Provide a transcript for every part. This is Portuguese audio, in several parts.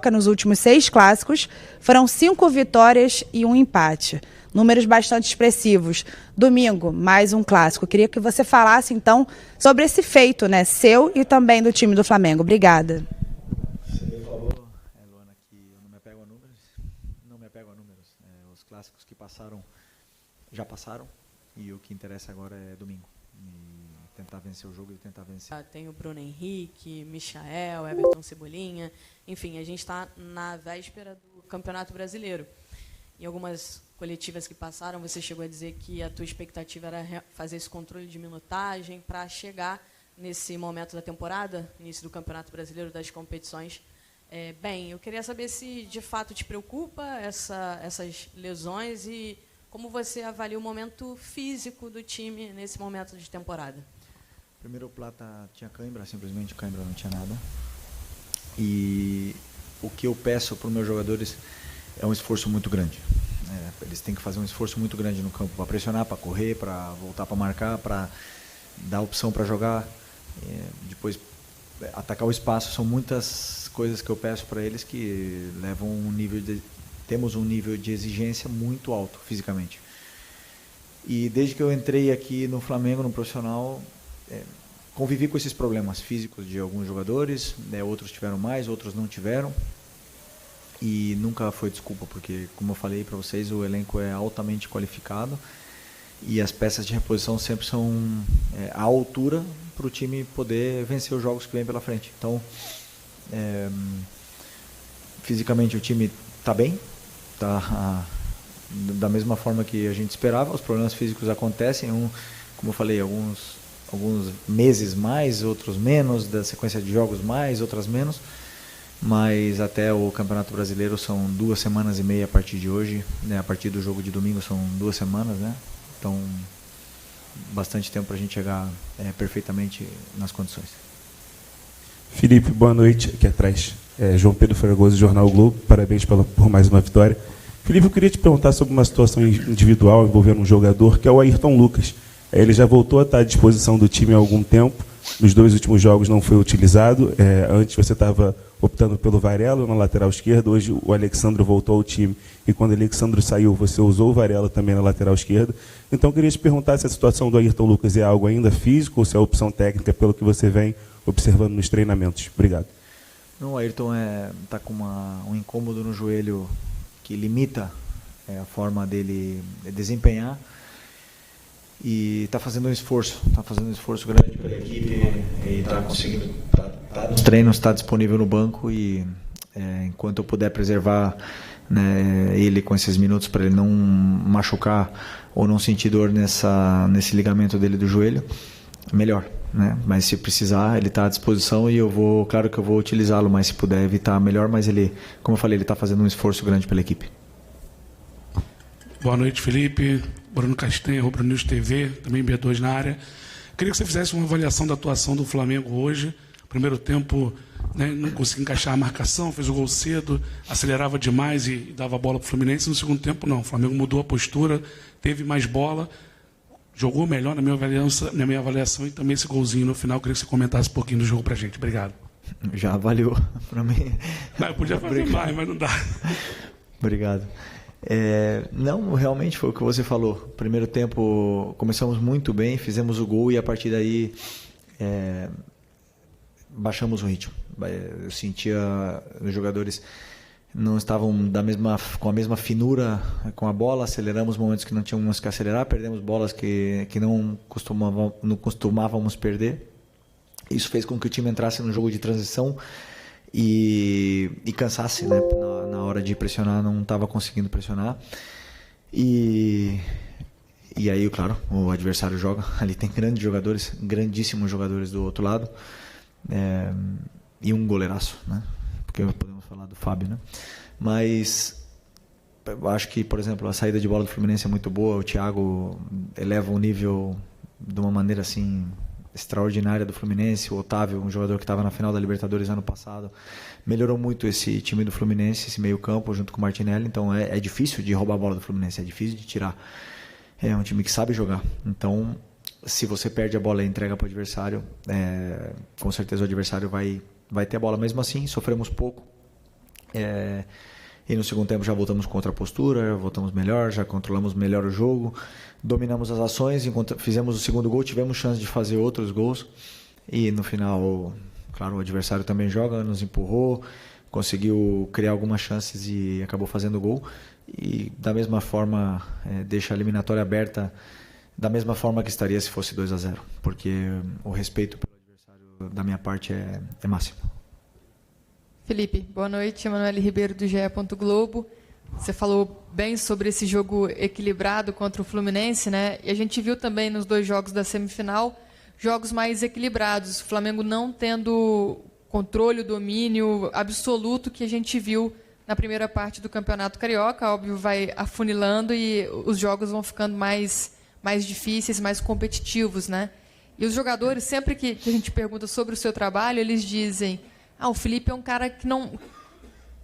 Carioca nos últimos 6 clássicos, foram 5 vitórias e 1 empate. Números bastante expressivos. Domingo, mais um clássico. Queria que você falasse, então, sobre esse feito, né, seu e também do time do Flamengo. Obrigada. Você falou, Luana, que eu não me apego a números. Não me apego a números. Os clássicos que passaram, já passaram. E o que interessa agora é domingo. E tentar vencer o jogo e tentar vencer. Tem o Bruno Henrique, Michael, Everton Cebolinha. Enfim, a gente está na véspera do Campeonato Brasileiro. Em algumas coletivas que passaram, você chegou a dizer que a tua expectativa era fazer esse controle de minutagem para chegar nesse momento da temporada, início do Campeonato Brasileiro, das competições. Bem, eu queria saber se de fato te preocupa essas lesões e como você avalia o momento físico do time nesse momento de temporada. Primeiro, o Plata tinha cãibra, simplesmente cãibra, não tinha nada. E o que eu peço para os meus jogadores é um esforço muito grande. Eles têm que fazer um esforço muito grande no campo para pressionar, para correr, para voltar para marcar, para dar opção para jogar, depois atacar o espaço. São muitas coisas que eu peço para eles que levam temos um nível de exigência muito alto fisicamente. E desde que eu entrei aqui no Flamengo, no profissional, convivi com esses problemas físicos de alguns jogadores, outros tiveram mais, outros não tiveram. E nunca foi desculpa, porque, como eu falei para vocês, o elenco é altamente qualificado e as peças de reposição sempre são à altura para o time poder vencer os jogos que vem pela frente. Então, fisicamente o time está bem, está da mesma forma que a gente esperava. Os problemas físicos acontecem, como eu falei, alguns meses mais, outros menos, da sequência de jogos mais, outras menos. Mas até o Campeonato Brasileiro são 2 semanas e meia a partir de hoje, né? A partir do jogo de domingo são 2 semanas, né? Então, bastante tempo para a gente chegar perfeitamente nas condições. Felipe, boa noite. Aqui atrás, João Pedro Fragoso, Jornal Globo. Parabéns por mais uma vitória. Felipe, eu queria te perguntar sobre uma situação individual envolvendo um jogador, que é o Ayrton Lucas. Ele já voltou a estar à disposição do time há algum tempo. Nos 2 últimos jogos não foi utilizado. Antes você estava optando pelo Varela na lateral esquerda. Hoje o Alexandro voltou ao time. E quando o Alexandro saiu, você usou o Varela também na lateral esquerda. Então eu queria te perguntar se a situação do Ayrton Lucas é algo ainda físico ou se é opção técnica pelo que você vem observando nos treinamentos. Obrigado. Não, o Ayrton está com um incômodo no joelho que limita a forma dele desempenhar. E está fazendo um esforço grande pela equipe e está conseguindo, está nos treinos, está disponível no banco e enquanto eu puder preservar, né, ele com esses minutos para ele não machucar ou não sentir dor nesse ligamento dele do joelho, melhor, né? Mas se precisar, ele está à disposição e claro que eu vou utilizá-lo, mas se puder evitar, melhor. Mas ele, como eu falei, ele está fazendo um esforço grande pela equipe. Boa noite, Felipe. Bruno Castanha, Rubro News TV, também B2 na área. Queria que você fizesse uma avaliação da atuação do Flamengo hoje. Primeiro tempo, né, não conseguia encaixar a marcação, fez o gol cedo, acelerava demais e dava a bola para o Fluminense. No segundo tempo, não. O Flamengo mudou a postura, teve mais bola, jogou melhor na minha avaliação e também esse golzinho no final. Queria que você comentasse um pouquinho do jogo para a gente. Obrigado. Já avaliou para mim. Não, eu podia fazer mais, mas não dá. Obrigado. Não, realmente foi o que você falou. Primeiro tempo começamos muito bem, fizemos o gol e a partir daí baixamos o ritmo. Eu sentia os jogadores não estavam com a mesma finura com a bola, aceleramos momentos que não tínhamos que acelerar, perdemos bolas que não costumávamos perder. Isso fez com que o time entrasse no jogo de transição e cansasse, né? Na hora de pressionar, não estava conseguindo pressionar. E aí, claro, o adversário joga. Ali tem grandes jogadores, grandíssimos jogadores do outro lado. E um goleiraço, né? Porque podemos falar do Fábio, né? Mas eu acho que, por exemplo, a saída de bola do Fluminense é muito boa. O Thiago eleva o nível de uma maneira assim extraordinária do Fluminense. O Otávio, um jogador que estava na final da Libertadores ano passado, melhorou muito esse time do Fluminense, esse meio campo junto com o Martinelli. Então é difícil de roubar a bola do Fluminense, é difícil de tirar. É um time que sabe jogar. Então, se você perde a bola e entrega para o adversário, com certeza o adversário vai ter a bola. Mesmo assim, sofremos pouco. E no segundo tempo já voltamos com outra postura, voltamos melhor, já controlamos melhor o jogo, dominamos as ações, fizemos o segundo gol, tivemos chance de fazer outros gols. E no final, claro, o adversário também joga, nos empurrou, conseguiu criar algumas chances e acabou fazendo gol. E da mesma forma, deixa a eliminatória aberta da mesma forma que estaria se fosse 2-0, porque o respeito pelo adversário da minha parte é máximo. Felipe, boa noite. Emanuele Ribeiro, do GE. Globo. Você falou bem sobre esse jogo equilibrado contra o Fluminense, né? E a gente viu também nos 2 jogos da semifinal, jogos mais equilibrados. O Flamengo não tendo controle, o domínio absoluto que a gente viu na primeira parte do Campeonato Carioca. Óbvio, vai afunilando e os jogos vão ficando mais difíceis, mais competitivos, né? E os jogadores, sempre que a gente pergunta sobre o seu trabalho, eles dizem: o Felipe é um cara que não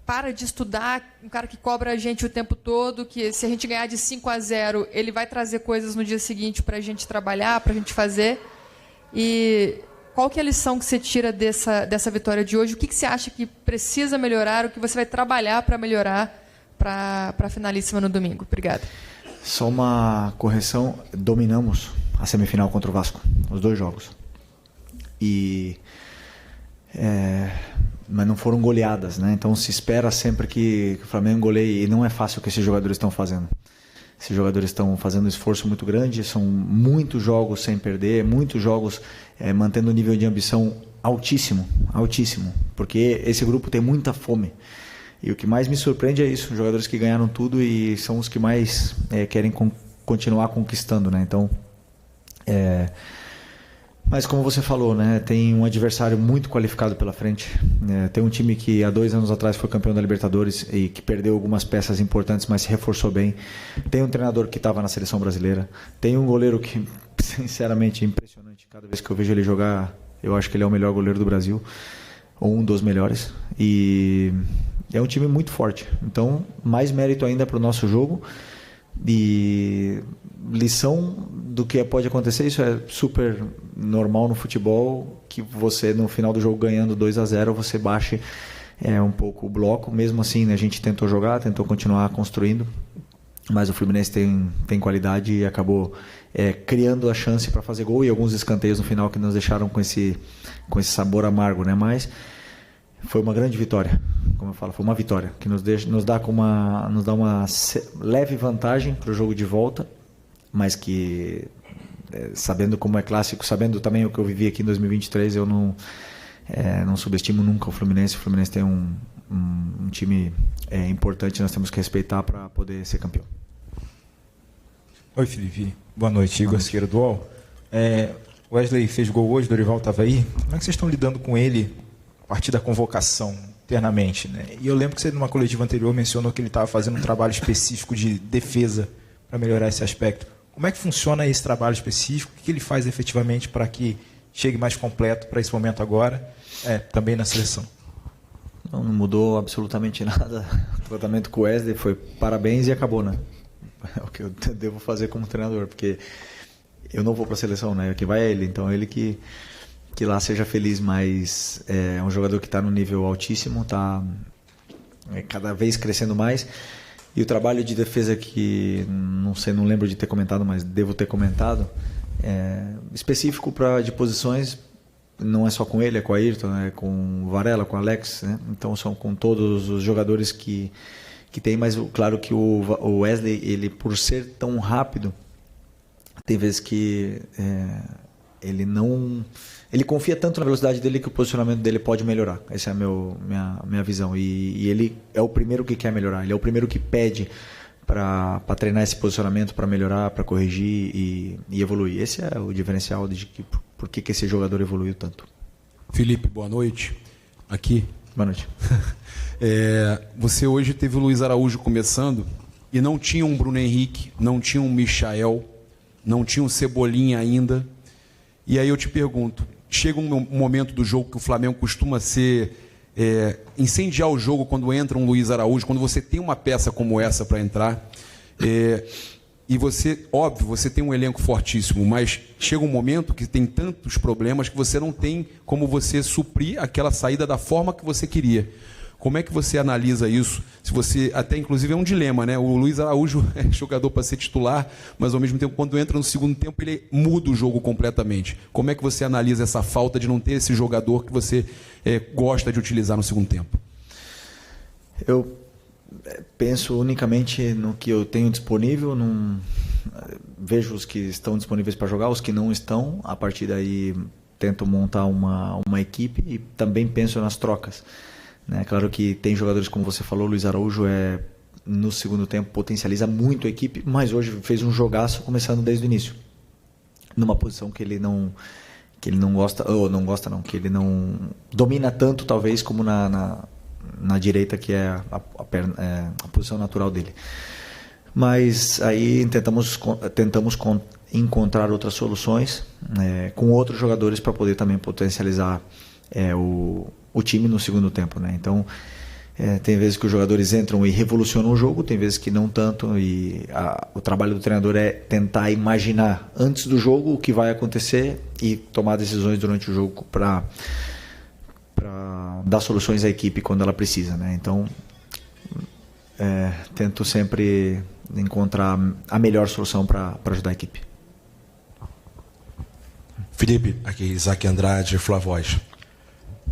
para de estudar, um cara que cobra a gente o tempo todo, que se a gente ganhar de 5-0, ele vai trazer coisas no dia seguinte para a gente trabalhar, para a gente fazer. E qual que é a lição que você tira dessa vitória de hoje? O que você acha que precisa melhorar, o que você vai trabalhar para melhorar para a finalíssima no domingo? Obrigada. Só uma correção, dominamos a semifinal contra o Vasco, os 2 jogos. Mas não foram goleadas, né? Então se espera sempre que o Flamengo goleie, e não é fácil o que esses jogadores estão fazendo. Esses jogadores estão fazendo um esforço muito grande, são muitos jogos sem perder, muitos jogos mantendo um nível de ambição altíssimo, porque esse grupo tem muita fome. E o que mais me surpreende é isso, jogadores que ganharam tudo e são os que mais querem continuar conquistando, né? Então, mas como você falou, né, tem um adversário muito qualificado pela frente. Tem um time que há 2 anos atrás foi campeão da Libertadores e que perdeu algumas peças importantes, mas se reforçou bem. Tem um treinador que estava na seleção brasileira. Tem um goleiro que, sinceramente, é impressionante. Cada vez que eu vejo ele jogar, eu acho que ele é o melhor goleiro do Brasil, ou um dos melhores. E é um time muito forte. Então, mais mérito ainda para o nosso jogo. E lição do que pode acontecer, isso é super normal no futebol, que você no final do jogo ganhando 2-0, você baixe um pouco o bloco. Mesmo assim, né, a gente tentou jogar, tentou continuar construindo, mas o Fluminense tem qualidade e acabou criando a chance para fazer gol, e alguns escanteios no final que nos deixaram com esse sabor amargo, né? Mas foi uma grande vitória, como eu falo, foi uma vitória que nos dá uma leve vantagem para o jogo de volta, mas que, sabendo como é clássico, sabendo também o que eu vivi aqui em 2023, eu não subestimo nunca o Fluminense. O Fluminense tem um time importante, nós temos que respeitar para poder ser campeão. Oi, Felipe. Boa noite, Igor Siqueira do UOL. Wesley fez gol hoje, Dorival estava aí. Como é que vocês estão lidando com ele a partir da convocação, internamente, né? E eu lembro que você, numa coletiva anterior, mencionou que ele estava fazendo um trabalho específico de defesa para melhorar esse aspecto. Como é que funciona esse trabalho específico? O que ele faz efetivamente para que chegue mais completo para esse momento agora, também na seleção? Não mudou absolutamente nada. O tratamento com o Wesley foi parabéns e acabou, né? É o que eu devo fazer como treinador, porque eu não vou para a seleção, né? Quem vai é ele, então ele que lá seja feliz, mas é um jogador que está no nível altíssimo, está cada vez crescendo mais. E o trabalho de defesa que, não lembro de ter comentado, mas devo ter comentado, específico de posições, não é só com ele, é com o Ayrton, é com o Varela, com o Alex, né? Então são com todos os jogadores que tem, mas claro que o Wesley, ele por ser tão rápido, tem vezes que ele confia tanto na velocidade dele que o posicionamento dele pode melhorar. Essa é a minha visão. E ele é o primeiro que quer melhorar. Ele é o primeiro que pede para treinar esse posicionamento, para melhorar, para corrigir e evoluir. Esse é o diferencial de por que esse jogador evoluiu tanto. Felipe, boa noite. Aqui. Boa noite. Você hoje teve o Luiz Araújo começando e não tinha um Bruno Henrique, não tinha um Michael, não tinha um Cebolinha ainda. E aí eu te pergunto, chega um momento do jogo que o Flamengo costuma incendiar o jogo quando entra um Luiz Araújo, quando você tem uma peça como essa para entrar, e você, óbvio, você tem um elenco fortíssimo, mas chega um momento que tem tantos problemas que você não tem como você suprir aquela saída da forma que você queria. Como é que você analisa isso? Se você, até inclusive é um dilema, né? O Luiz Araújo é jogador para ser titular, mas ao mesmo tempo, quando entra no segundo tempo, ele muda o jogo completamente. Como é que você analisa essa falta de não ter esse jogador que você gosta de utilizar no segundo tempo? Eu penso unicamente no que eu tenho disponível, vejo os que estão disponíveis para jogar, os que não estão, a partir daí tento montar uma equipe e também penso nas trocas. Né? Claro que tem jogadores, como você falou, Luiz Araújo no segundo tempo potencializa muito a equipe, mas hoje fez um jogaço começando desde o início, numa posição que ele não gosta, que ele não domina tanto talvez como na direita, que é a posição natural dele. Mas aí tentamos encontrar outras soluções com outros jogadores para poder também potencializar o time no segundo tempo, né? Então tem vezes que os jogadores entram e revolucionam o jogo, tem vezes que não tanto, e o trabalho do treinador é tentar imaginar antes do jogo o que vai acontecer e tomar decisões durante o jogo para dar soluções à equipe quando ela precisa, né? Então tento sempre encontrar a melhor solução para ajudar a equipe. Felipe, aqui Isaac Andrade, Flavoz.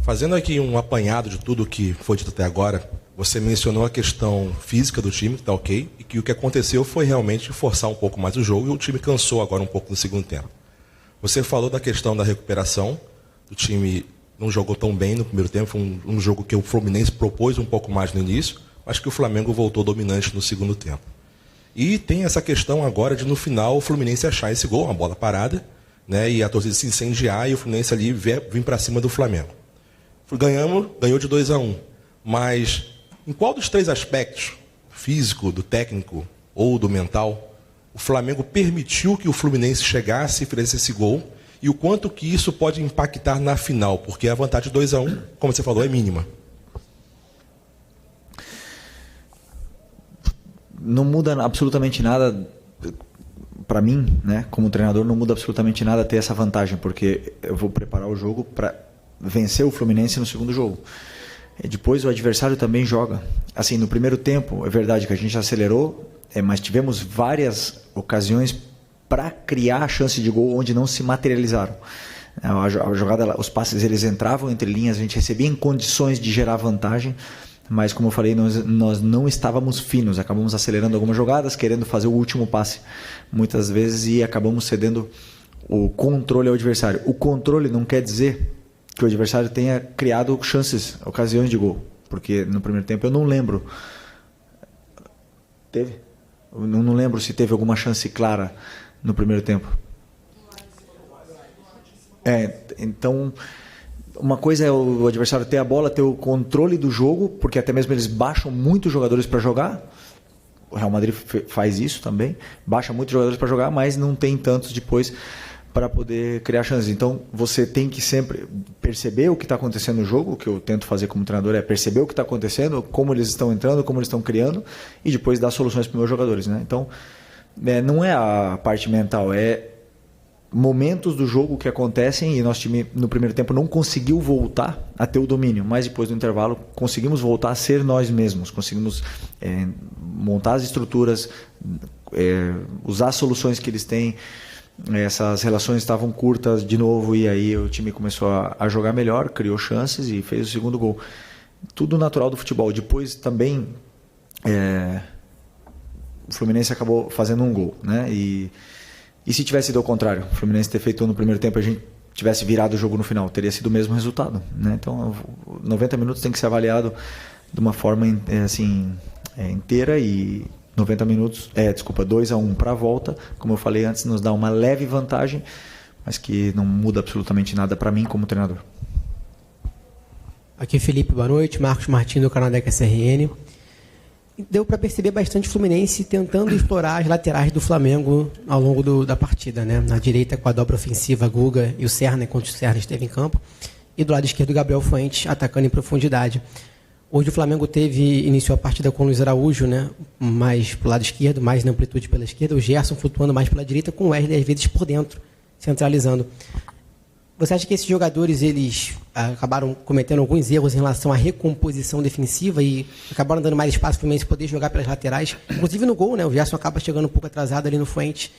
Fazendo aqui um apanhado de tudo que foi dito até agora, você mencionou a questão física do time, que está ok, e que o que aconteceu foi realmente forçar um pouco mais o jogo e o time cansou agora um pouco no segundo tempo. Você falou da questão da recuperação, o time não jogou tão bem no primeiro tempo, foi um jogo que o Fluminense propôs um pouco mais no início, mas que o Flamengo voltou dominante no segundo tempo. E tem essa questão agora de no final o Fluminense achar esse gol, uma bola parada, né, e a torcida se incendiar e o Fluminense ali vir para cima do Flamengo. Ganhou de 2-1, mas em qual dos três aspectos, físico, do técnico ou do mental, o Flamengo permitiu que o Fluminense chegasse e fizesse esse gol, e o quanto que isso pode impactar na final, porque a vantagem de 2-1, como você falou, é mínima. Não muda absolutamente nada para mim, né? Como treinador, não muda absolutamente nada ter essa vantagem, porque eu vou preparar o jogo para vencer o Fluminense no segundo jogo. E depois o adversário também joga. Assim, no primeiro tempo, é verdade que a gente acelerou, mas tivemos várias ocasiões para criar a chance de gol onde não se materializaram. A jogada, os passes eles entravam entre linhas, a gente recebia em condições de gerar vantagem, mas como eu falei, nós não estávamos finos, acabamos acelerando algumas jogadas, querendo fazer o último passe muitas vezes e acabamos cedendo o controle ao adversário. O controle não quer dizer que o adversário tenha criado chances, ocasiões de gol, porque no primeiro tempo eu não lembro. Teve? Eu não lembro se teve alguma chance clara no primeiro tempo. Então, uma coisa é o adversário ter a bola, ter o controle do jogo, porque até mesmo eles baixam muitos jogadores para jogar. O Real Madrid faz isso também, baixa muitos jogadores para jogar, mas não tem tantos depois para poder criar chances. Então, você tem que sempre perceber o que está acontecendo no jogo. O que eu tento fazer como treinador é perceber o que está acontecendo, como eles estão entrando, como eles estão criando, e depois dar soluções para os meus jogadores, né? Então, não é a parte mental, é momentos do jogo que acontecem, e nosso time no primeiro tempo não conseguiu voltar a ter o domínio, mas depois do intervalo conseguimos voltar a ser nós mesmos, conseguimos montar as estruturas, usar as soluções que eles têm. Essas relações estavam curtas de novo, e aí o time começou a jogar melhor, criou chances e fez o segundo gol. Tudo natural do futebol. Depois também o Fluminense acabou fazendo um gol, né? E se tivesse sido ao contrário, o Fluminense ter feito no primeiro tempo, a gente tivesse virado o jogo no final, teria sido o mesmo resultado, né? Então 90 minutos tem que ser avaliado de uma forma inteira, e 90 minutos, 2-1 para a volta, como eu falei antes, nos dá uma leve vantagem, mas que não muda absolutamente nada para mim como treinador. Aqui Felipe, boa noite, Marcos Martins do canal da SRN. Deu para perceber bastante o Fluminense tentando explorar as laterais do Flamengo ao longo da partida, né? Na direita com a dobra ofensiva, Guga e o Serna, enquanto o Serna esteve em campo, e do lado esquerdo o Gabriel Fuentes atacando em profundidade. Hoje o Flamengo iniciou a partida com o Luiz Araújo, né, mais para o lado esquerdo, mais na amplitude pela esquerda, o Gerson flutuando mais pela direita, com o Wesley às vezes por dentro, centralizando. Você acha que esses jogadores eles acabaram cometendo alguns erros em relação à recomposição defensiva e acabaram dando mais espaço para o Fluminense poder jogar pelas laterais? Inclusive no gol, né? O Gerson acaba chegando um pouco atrasado ali no frente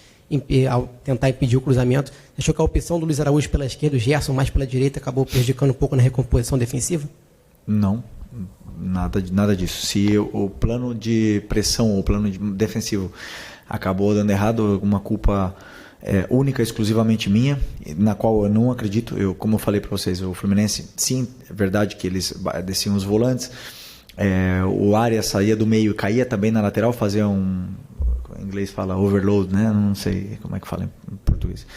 ao tentar impedir o cruzamento. Achou que a opção do Luiz Araújo pela esquerda, o Gerson mais pela direita, acabou prejudicando um pouco na recomposição defensiva? Não, nada disso. Se o plano de pressão, o plano defensivo acabou dando errado, uma culpa única, exclusivamente minha, na qual eu não acredito. Como eu falei para vocês, o Fluminense, sim, é verdade que eles desciam os volantes, o Arias saía do meio e caía também na lateral, fazia em inglês fala overload, né? Não sei como é que fala em português.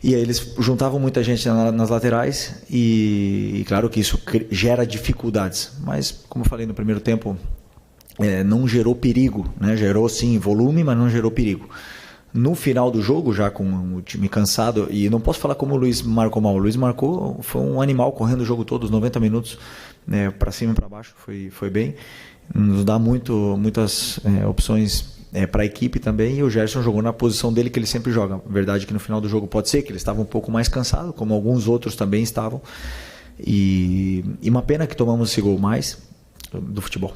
E aí eles juntavam muita gente nas laterais e claro que isso gera dificuldades, mas como eu falei no primeiro tempo, não gerou perigo, né? Gerou sim volume, mas não gerou perigo. No final do jogo, já com o time cansado, e não posso falar como o Luiz marcou mal. O Luiz marcou, foi um animal correndo o jogo todo, os 90 minutos, né, para cima e para baixo, foi bem. Nos dá muitas opções para a equipe também, e o Gerson jogou na posição dele que ele sempre joga. Verdade que no final do jogo pode ser que ele estava um pouco mais cansado, como alguns outros também estavam. E uma pena que tomamos esse gol mais do futebol.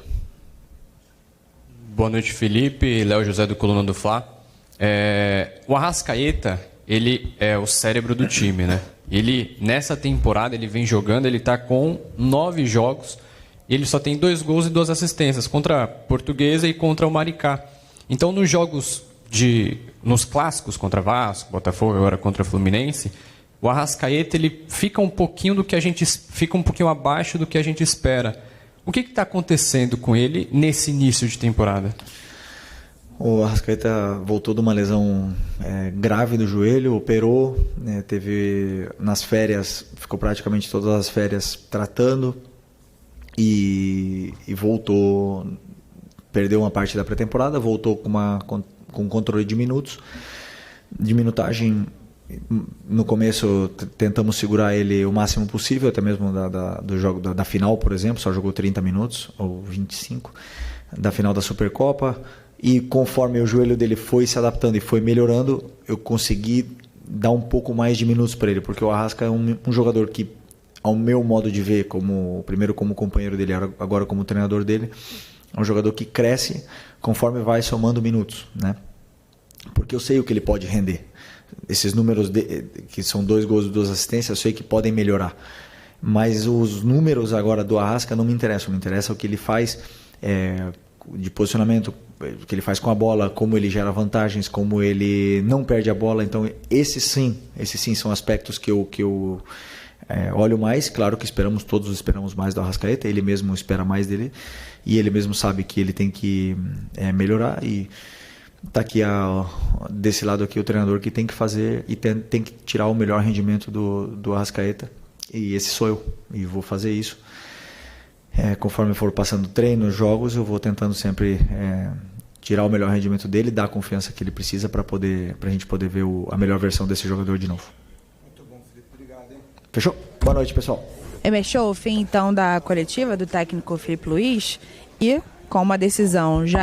Boa noite, Felipe. Léo José do Coluna do Fla. O Arrascaeta, ele é o cérebro do time, né? Ele, nessa temporada, ele vem jogando, ele está com 9 jogos, ele só tem 2 gols e 2 assistências, contra a Portuguesa e contra o Maricá. Então, nos clássicos contra Vasco, Botafogo, agora contra o Fluminense, o Arrascaeta, ele fica um pouquinho abaixo do que a gente espera. O que está acontecendo com ele nesse início de temporada? O Arrascaeta voltou de uma lesão grave do joelho, operou, né, teve nas férias, ficou praticamente todas as férias tratando e voltou, perdeu uma parte da pré-temporada, voltou com controle de minutos, de minutagem. No começo tentamos segurar ele o máximo possível, até mesmo do jogo da final, por exemplo, só jogou 30 minutos ou 25 da final da Supercopa. E conforme o joelho dele foi se adaptando e foi melhorando, eu consegui dar um pouco mais de minutos para ele, porque o Arrasca é um jogador que, ao meu modo de ver, primeiro como companheiro dele, agora como treinador dele, é um jogador que cresce conforme vai somando minutos, né? Porque eu sei o que ele pode render. Esses números que são 2 gols e 2 assistências, eu sei que podem melhorar. Mas os números agora do Arrasca não me interessam. Me interessa o que ele faz de posicionamento, o que ele faz com a bola, como ele gera vantagens, como ele não perde a bola. Então, esses sim são aspectos que eu olho mais. Claro que todos esperamos mais do Arrascaeta, ele mesmo espera mais dele, e ele mesmo sabe que ele tem que melhorar, e está aqui desse lado aqui o treinador que tem que fazer e tem que tirar o melhor rendimento do Arrascaeta, e esse sou eu, e vou fazer isso. Conforme for passando treinos, jogos, eu vou tentando sempre tirar o melhor rendimento dele, dar a confiança que ele precisa para a gente poder ver a melhor versão desse jogador de novo. Muito bom, Felipe. Obrigado, hein? Fechou? Boa noite, pessoal. Fechou o fim, então, da coletiva do técnico Felipe Luiz, e com uma decisão já